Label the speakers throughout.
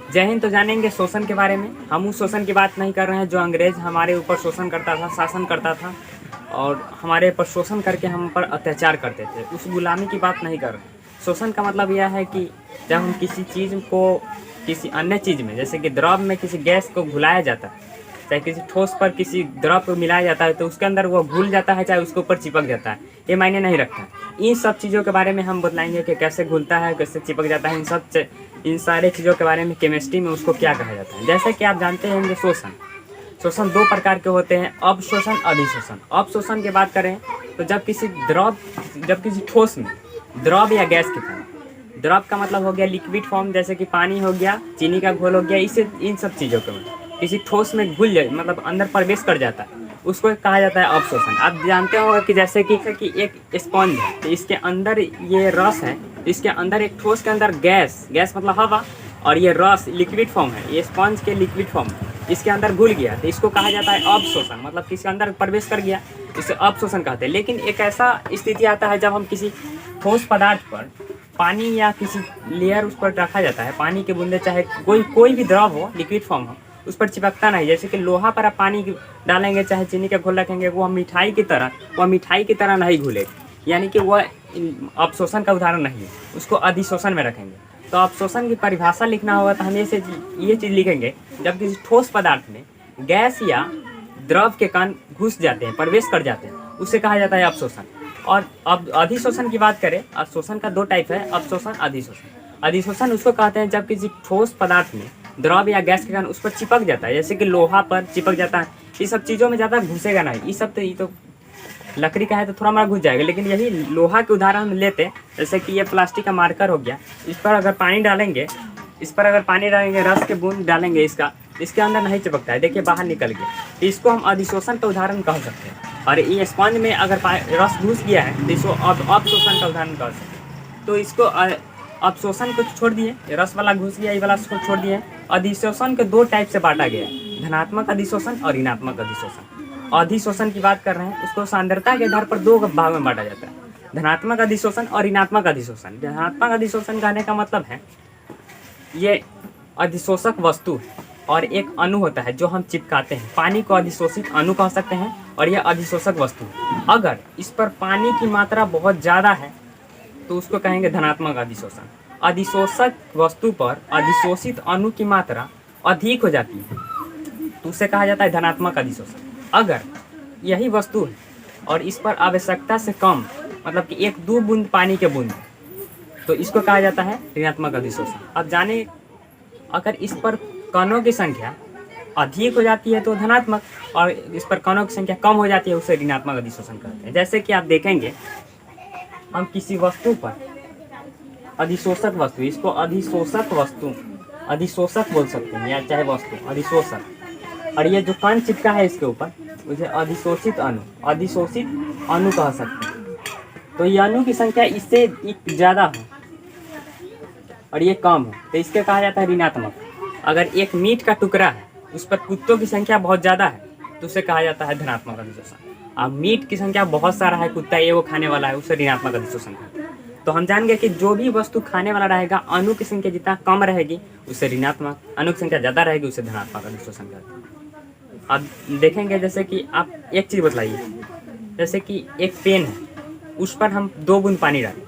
Speaker 1: जय हिंद। तो जानेंगे शोषण के बारे में। हम उस शोषण की बात नहीं कर रहे हैं जो अंग्रेज हमारे ऊपर शोषण करता था, शासन करता था और हमारे ऊपर शोषण करके हम पर अत्याचार करते थे। उस गुलामी की बात नहीं कर रहे। शोषण का मतलब यह है कि जब हम किसी चीज़ को किसी अन्य चीज़ में, जैसे कि द्रव में किसी गैस को घुलाया जाता है, चाहे किसी ठोस पर किसी द्रव को मिलाया जाता है, तो उसके अंदर वो घुल जाता है, चाहे उसके ऊपर चिपक जाता है, ये मायने नहीं रखता। इन सब चीज़ों के बारे में हम बतलाएंगे कि कैसे घुलता है, कैसे चिपक जाता है। इन सारे चीज़ों के बारे में केमिस्ट्री में उसको क्या कहा जाता है। जैसे कि आप जानते हैं शोषण शोषण दो प्रकार के होते हैं, अपशोषण, अधिशोषण। अपशोषण की बात करें तो जब किसी ठोस में द्रव या गैस के फॉर्म, द्रव का मतलब हो गया लिक्विड फॉर्म, जैसे कि पानी हो गया, चीनी का घोल हो गया, इसे इन सब चीज़ों के किसी ठोस में घुल जाए, मतलब अंदर प्रवेश कर जाता है, उसको कहा जाता है अपशोषण। आप जानते होंगे कि जैसे कि एक स्पंज है, तो इसके अंदर ये रस है, इसके अंदर एक ठोस के अंदर गैस मतलब हवा, और ये रस लिक्विड फॉर्म है, ये स्पंज के लिक्विड फॉर्म है, इसके अंदर घुल गया, तो इसको कहा जाता है अपशोषण। मतलब किसी अंदर प्रवेश कर गया, इसे अपशोषण कहते हैं। लेकिन एक ऐसा स्थिति आता है जब हम किसी ठोस पदार्थ पर पानी या किसी लेयर उस पर रखा जाता है, पानी के बूंदे, चाहे कोई भी द्रव हो, लिक्विड फॉर्म हो, उस पर चिपकता नहीं। जैसे कि लोहा पर आप पानी डालेंगे, चाहे चीनी का घोल रखेंगे, वह मिठाई की तरह नहीं घुलेगा, यानी कि वह अपशोषण का उदाहरण नहीं है। उसको अधिशोषण में रखेंगे। तो अपशोषण की परिभाषा लिखना होगा तो हम ये चीज़ लिखेंगे, जब किसी ठोस पदार्थ में गैस या द्रव के कण घुस जाते हैं, प्रवेश कर जाते हैं, उसे कहा जाता है अपशोषण। और अब अधिशोषण की बात करें, शोषण का दो टाइप है, अपशोषण, अधिशोषण। अधिशोषण उसको कहते हैं जब किसी ठोस पदार्थ में द्रव या गैस के कारण उस पर चिपक जाता है, जैसे कि लोहा पर चिपक जाता है। ये सब चीज़ों में ज़्यादा घुसेगा नहीं, ये तो लकड़ी का है तो थोड़ा हमारा घुस जाएगा, लेकिन यही लोहा के उदाहरण हम लेते हैं। जैसे कि ये प्लास्टिक का मार्कर हो गया, इस पर अगर पानी डालेंगे, रस के बूंद डालेंगे, इसके अंदर नहीं चिपकता है, देखिए बाहर निकल गया। तो इसको हम अधिशोषण का उदाहरण कह सकते हैं। और ये स्पंज में अगर रस घुस गया है तो इसको अपशोषण का उदाहरण कह सकते हैं। तो इसको अपशोषण को छोड़ दिए, रस वाला घुस गया, ये वाला को छोड़ दिए। अधिशोषण के दो टाइप से बांटा गया, धनात्मक अधिशोषण और ऋणात्मक अधिशोषण। अधिशोषण की बात कर रहे हैं, उसको सांद्रता के आधार पर दो भाग में बांटा जाता है, धनात्मक अधिशोषण और ऋणात्मक अधिशोषण। धनात्मक अधिशोषण कहने का मतलब है ये अधिशोषक वस्तु है और एक अणु होता है जो हम चिपकाते हैं। पानी को अधिशोषित अणु कह सकते हैं और यह अधिशोषक वस्तु है। अगर इस पर पानी की मात्रा बहुत ज़्यादा है तो उसको कहेंगे धनात्मक अधिशोषण। अधिशोषक वस्तु पर अधिशोषित अणु की मात्रा अधिक हो जाती है तो उसे कहा जाता है धनात्मक अधिशोषण। अगर यही वस्तु है और इस पर आवश्यकता से कम, मतलब कि 1-2 बूंद पानी के बूंद, तो इसको कहा जाता है ऋणात्मक अधिशोषण। अब जाने, अगर इस पर कणों की संख्या अधिक हो जाती है तो धनात्मक, और इस पर कणों की संख्या कम हो जाती है उसे ऋणात्मक अधिशोषण कहते हैं। जैसे कि आप देखेंगे, हम किसी वस्तु पर अधिशोषक वस्तु, इसको अधिशोषक बोल सकते हैं, या चाहे वस्तु अधिशोषक, और ये जो कण चिपका है इसके ऊपर उसे अधिशोषित अणु कह सकते हैं। तो ये अणु की संख्या इससे ज़्यादा हो और ये कम हो तो इसके कहा जाता है ऋणात्मक। अगर एक मीट का टुकड़ा है, उस पर कुत्तों की संख्या बहुत ज़्यादा है तो उसे कहा जाता है धनात्मक अधिशोषण। अब मीट की संख्या बहुत सारा है, कुत्ता ये वो खाने वाला है, उसे ऋणात्मक अधिशोषण कहते हैं। तो हम जान गए कि जो भी वस्तु खाने वाला रहेगा, अणु की संख्या जितना कम रहेगी उसे ऋणात्मक, अणु की संख्या ज़्यादा रहेगी उसे धनात्मक अधिशोषण कहते हैं। अब देखेंगे, जैसे कि आप एक चीज़ बतलाइए, जैसे कि एक पेन है, उस पर हम 2 बूंद पानी डालें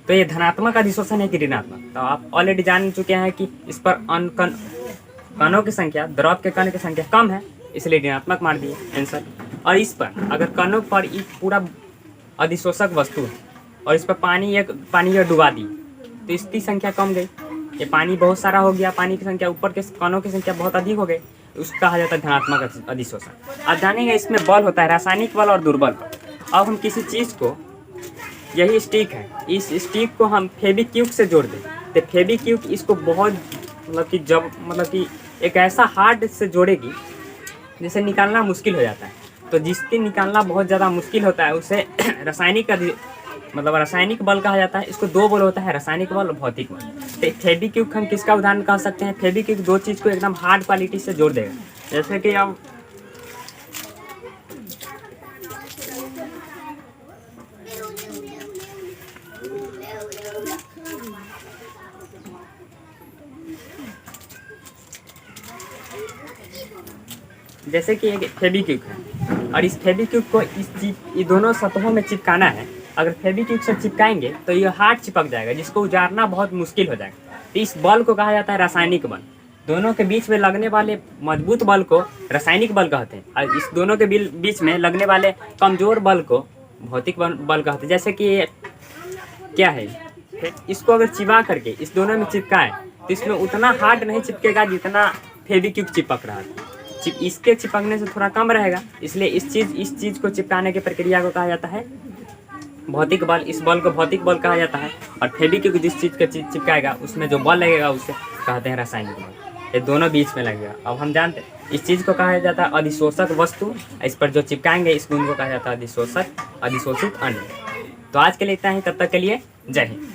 Speaker 1: तो ये धनात्मक अधिशोषण है कि ऋणात्मक। तो आप ऑलरेडी जान चुके हैं कि इस पर कणों की संख्या, द्रव के कण की संख्या कम है, इसलिए ऋणात्मक मार दिए आंसर। और इस पर अगर कणों पर एक पूरा अधिशोषक वस्तु है और इस पर पानी डुबा दी तो इसकी संख्या कम गई, ये पानी बहुत सारा हो गया, पानी की संख्या, ऊपर के कणों की संख्या बहुत अधिक हो गई, उसको कहा जाता है धनात्मक अधिशोषण। आप जानेंगे इसमें बल होता है, रासायनिक बल और दुर्बल बल। अब हम किसी चीज़ को, यही स्टिक है, इस स्टिक को हम फेविक्विक से जोड़ दें तो फेविक्विक इसको बहुत मतलब कि एक ऐसा हार्ड से जोड़ेगी जिसे निकालना मुश्किल हो जाता है। तो जिसके निकालना बहुत ज़्यादा मुश्किल होता है उसे रासायनिक बल कहा जाता है। इसको 2 बल होता है, रासायनिक बल और भौतिक बल। तो फेविक्विक हम किसका उदाहरण कह सकते हैं? फेविक्विक 2 चीज़ को एकदम हार्ड क्वालिटी से जोड़ देगा। जैसे कि अब जैसे कि एक फेविक्विक है और इस फेविक्विक को ये दोनों सतहों में चिपकाना है। अगर फेविक्विक से चिपकाएंगे तो ये हार्ड चिपक जाएगा, जिसको उजाड़ना बहुत मुश्किल हो जाएगा। तो इस बल को कहा जाता है रासायनिक बल। दोनों के बीच में लगने वाले मजबूत बल को रासायनिक बल कहते हैं और इस दोनों के बीच में लगने वाले कमजोर बल को भौतिक बल कहते हैं। जैसे कि क्या है, इसको अगर चिपका करके इस दोनों में चिपकाएं तो इसमें उतना हार्ड नहीं चिपकेगा जितना फेविक्विक चिपक रहा है। इसके चिपकने से थोड़ा कम रहेगा, इसलिए इस चीज़ को चिपकाने की प्रक्रिया को कहा जाता है भौतिक बल। इस बल को भौतिक बल कहा जाता है और फेविक्विक जिस चीज़ का चिपकाएगा उसमें जो बल लगेगा उसे कहते हैं रासायनिक बल। ये दोनों बीच में लगेगा। अब हम जानते हैं इस चीज़ को कहा जाता है अधिशोषक वस्तु। इस पर जो चिपकाएंगे इस गुण को कहा जाता है अधिशोषित अणु। तो आज के लिए इतना ही, तब तक के लिए जय हिंद।